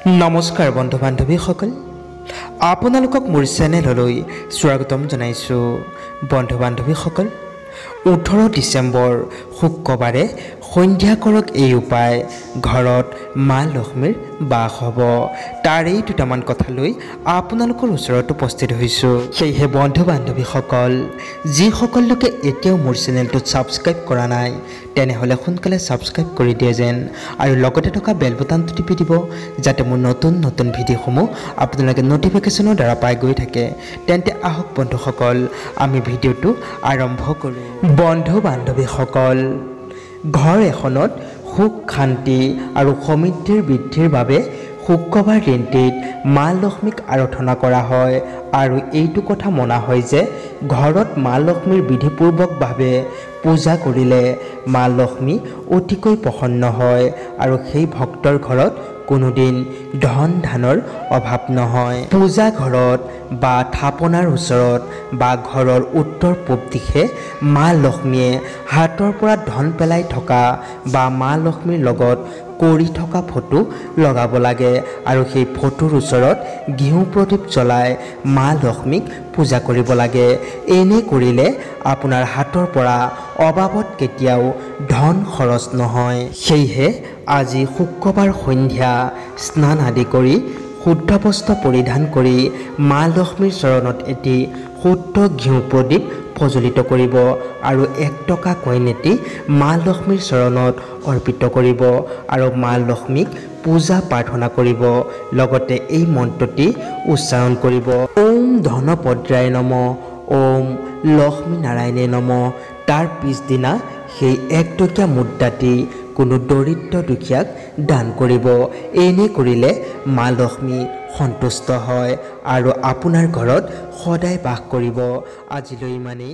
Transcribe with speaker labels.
Speaker 1: নমস্কাৰ বন্ধু বান্ধৱীসকল, আপোনালোকক মোৰ চেনেললৈ স্বাগতম জনাইছোঁ। বন্ধু বান্ধৱীসকল, 18 ডিচেম্বৰ শুক্ৰবাৰে সন্ধিয়া কৰক এই উপায় ঘৰত মা লক্ষ্মীৰ বাস হ'ব। তাৰেই দুটামান কথা লৈ আপোনালোকৰ ওচৰত উপস্থিত হৈছোঁ। সেয়েহে বন্ধু বান্ধৱীসকল, যিসকল লোকে এতিয়াও মোৰ চেনেলটো ছাবস্ক্ৰাইব কৰা নাই তেনেহ'লে সোনকালে ছাবস্ক্ৰাইব কৰি দিয়ে যেন, আৰু লগতে থকা বেল বুটামটো টিপি দিব যাতে মোৰ নতুন নতুন ভিডিঅ'সমূহ আপোনালোকে ন'টিফিকেশ্যনৰ দ্বাৰা পাই গৈ থাকে। তেন্তে আহক বন্ধুসকল, আমি ভিডিঅ'টো আৰম্ভ কৰোঁ। বন্ধু বান্ধৱীসকল, ঘৰ এখনত সুখ শান্তি আৰু সমৃদ্ধিৰ বৃদ্ধিৰ বাবে শুক্ৰবাৰ দিনটিত মা লক্ষ্মীক আৰাধনা কৰা হয়, আৰু এইটো কথা মনা হয় যে ঘৰত মা লক্ষ্মীৰ বিধিপূৰ্বকভাৱে পূজা কৰিলে মা লক্ষ্মী অতিকৈ প্ৰসন্ন হয়, আৰু সেই ভক্তৰ ঘৰত কোনোদিন ধন ধানৰ অভাৱ নহয়। পূজা ঘৰত বা থাপনাৰ ওচৰত বা ঘৰৰ উত্তৰ পূব দিশে মা লক্ষ্মীয়ে হাতৰ পৰা ধন পেলাই থকা বা মা লক্ষ্মীৰ লগত কৰি থকা ফটো লগাব লাগে, আৰু সেই ফটোৰ ওচৰত ঘিউ প্ৰদীপ জ্বলাই মা লক্ষ্মীক পূজা কৰিব লাগে। এনে কৰিলে আপোনাৰ হাতৰ পৰা অবাবত কেতিয়াও ধন খৰচ নহয়। সেয়েহে আজি শুক্ৰবাৰ সন্ধ্যা স্নান আদি কৰি শুদ্ধ বস্ত্ৰ পৰিধান কৰি মা লক্ষ্মীৰ চৰণত এটি শুদ্ধ ঘিউ প্ৰদীপ প্ৰজ্বলিত কৰিব, আৰু 1 টকা কইন এটি মা লক্ষ্মীৰ চৰণত অৰ্পিত কৰিব, আৰু মা লক্ষ্মীক পূজা প্ৰাৰ্থনা কৰিব। লগতে এই মন্ত্ৰটি উচ্চাৰণ কৰিব, ওম ধনপদ্ৰায় নমঃ, ওম লক্ষ্মী নাৰায়ণে নমঃ। তাৰ পিছদিনা সেই 1 টকীয়া মুদ্ৰাটি কোনো দৰিদ্ৰ দুখীয়াক দান কৰিব। এনে কৰিলে মা লক্ষ্মী সন্তুষ্ট হয় আৰু আপোনাৰ ঘৰত সদায় বাস কৰিব। আজিলৈ ইমানেই।